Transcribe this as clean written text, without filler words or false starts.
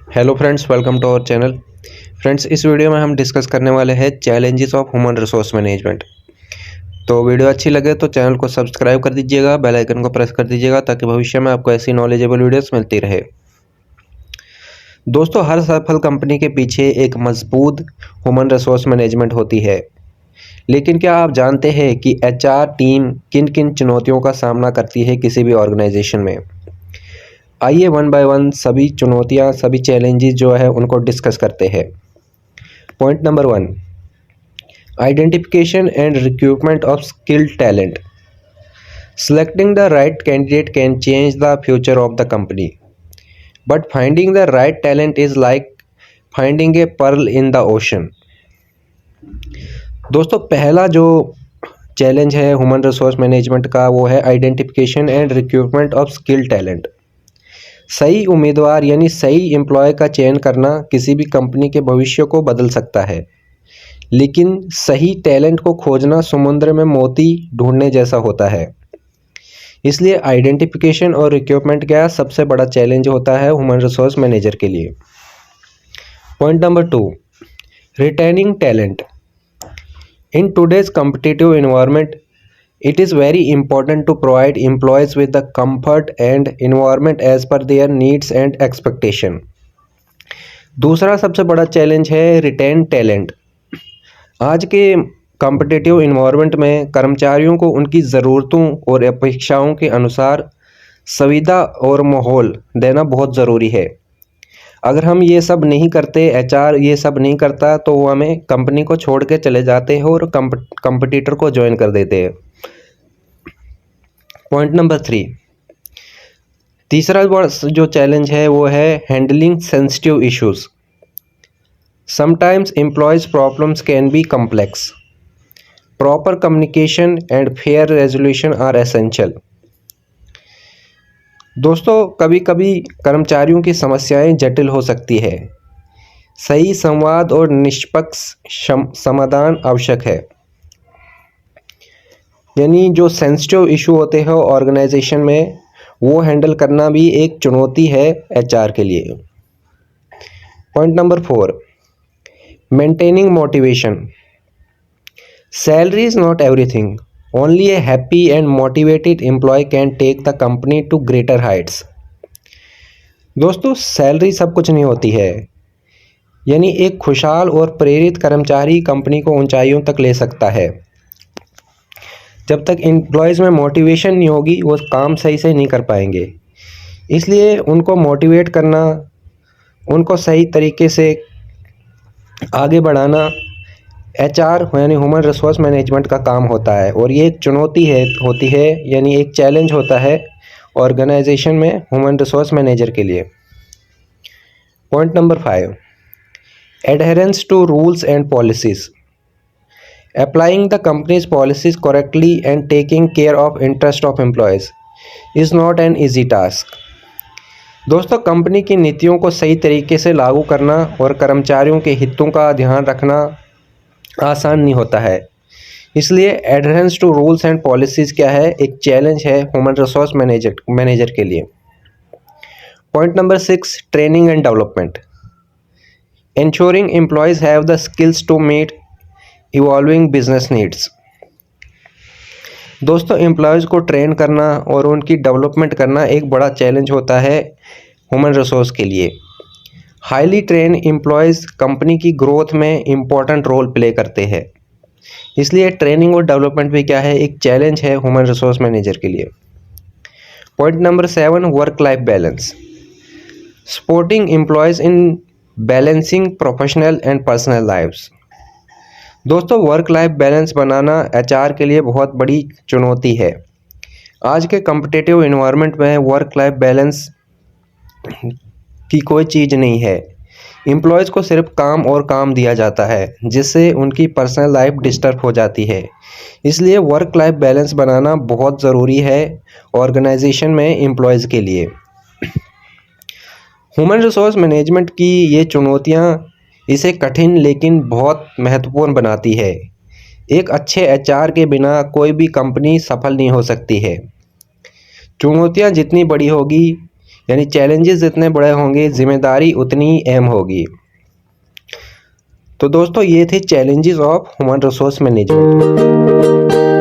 Hello friends, welcome to our channel. Friends, इस video में हम डिस्कस करने वाले हैं challenges of human resource management. तो वीडियो अच्छी लगे तो चैनल को सब्सक्राइब कर दीजिएगा, बेल आइकन को प्रेस कर दीजिएगा ताकि भविष्य में आपको ऐसी नॉलेजेबल वीडियोस मिलती रहे। दोस्तों, हर सफल कंपनी के पीछे एक मजबूत ह्यूमन रिसोर्स मैनेजमेंट होती है। लेकिन क्या आप जानते हैं कि एचआर टीम किन किन चुनौतियों का सामना करती है किसी भी ऑर्गेनाइजेशन में? आइए वन बाय वन सभी चुनौतियां, सभी चैलेंजेस जो है उनको डिस्कस करते हैं। Point number 1, identification and recruitment of skilled talent. Selecting the right candidate can change the future of the company, but finding the right talent is like finding a pearl in the ocean. दोस्तों, पहला जो challenge है human resource management का वो है identification and recruitment of skill talent. सही उम्मीदवार यानी सही एम्प्लॉय का चयन करना किसी भी कंपनी के भविष्य को बदल सकता है, लेकिन सही टैलेंट को खोजना समुद्र में मोती ढूंढने जैसा होता है। इसलिए आइडेंटिफिकेशन और रिक्रूटमेंट का सबसे बड़ा चैलेंज होता है ह्यूमन रिसोर्स मैनेजर के लिए। Point number 2, retaining talent. In today's competitive environment it is very important to provide employees with the comfort and environment as per their needs and expectation. दूसरा सबसे बड़ा चैलेंज है retain talent. आज के competitive environment में कर्मचारियों को उनकी ज़रूरतों और अपेक्षाओं के अनुसार सुविधा और माहौल देना बहुत ज़रूरी है। अगर हम ये सब नहीं करते, एचआर ये सब नहीं करता, तो वो हमें कंपनी को छोड़ के चले जाते हैं और कंपटीटर को ज्वाइन कर देते हैं। पॉइंट नंबर 3, तीसरा जो चैलेंज है वो है handling sensitive issues. Sometimes employees problems can be complex. Proper communication and fair resolution are essential. दोस्तों, कभी कभी कर्मचारियों की समस्याएं जटिल हो सकती है। सही संवाद और निष्पक्ष समाधान आवश्यक है। यानी जो सेंसिटिव इशू होते हैं ऑर्गेनाइजेशन में, वो हैंडल करना भी एक चुनौती है एचआर के लिए। Point number 4, maintaining motivation. Salary is not everything, only a happy and motivated employee can take the company to greater heights. दोस्तों, सैलरी सब कुछ नहीं होती है। यानी एक खुशहाल और प्रेरित कर्मचारी कंपनी को ऊंचाइयों तक ले सकता है। जब तक एम्प्लॉयज़ में मोटिवेशन नहीं होगी, वो काम सही से नहीं कर पाएंगे। इसलिए उनको मोटिवेट करना, उनको सही तरीके से आगे बढ़ाना एचआर यानी ह्यूमन रिसोर्स मैनेजमेंट का काम होता है। और ये एक चुनौती होती है, यानी एक चैलेंज होता है ऑर्गेनाइजेशन में ह्यूमन रिसोर्स मैनेजर के लिए। Point number 5, adherence to rules and policies. Applying the company's policies correctly and taking care of interest of employees is not an easy task. दोस्तों, कंपनी की नीतियों को सही तरीके से लागू करना और कर्मचारियों के हितों का ध्यान रखना आसान नहीं होता है। इसलिए adherence to rules and policies क्या है, एक चैलेंज है ह्यूमन रिसोर्स मैनेजर के लिए। Point number 6, training and development. Ensuring employees have the skills to meet evolving business needs. दोस्तों, एम्प्लॉयज़ को ट्रेन करना और उनकी डेवलपमेंट करना एक बड़ा चैलेंज होता है ह्यूमन रिसोर्स के लिए। हाईली ट्रेन एम्प्लॉयज़ कंपनी की ग्रोथ में इम्पॉर्टेंट रोल प्ले करते हैं। इसलिए ट्रेनिंग और डेवलपमेंट भी क्या है, एक चैलेंज है ह्यूमन रिसोर्स मैनेजर के लिए। Point number 7, work life balance. Supporting employees in balancing professional and personal lifes. दोस्तों, वर्क लाइफ बैलेंस बनाना एचआर के लिए बहुत बड़ी चुनौती है। आज के कॉम्पिटिटिव एनवायरनमेंट में वर्क लाइफ बैलेंस की कोई चीज़ नहीं है। एम्प्लॉयज़ को सिर्फ काम और काम दिया जाता है, जिससे उनकी पर्सनल लाइफ डिस्टर्ब हो जाती है। इसलिए वर्क लाइफ बैलेंस बनाना बहुत ज़रूरी है ऑर्गेनाइजेशन में एम्प्लॉयज़ के लिए। ह्यूमन रिसोर्स मैनेजमेंट की ये चुनौतियाँ इसे कठिन लेकिन बहुत महत्वपूर्ण बनाती है। एक अच्छे एचआर के बिना कोई भी कंपनी सफल नहीं हो सकती है। चुनौतियाँ जितनी बड़ी होगी, यानी चैलेंजेस जितने बड़े होंगे जिम्मेदारी उतनी अहम होगी। तो दोस्तों ये थे challenges of human resource management.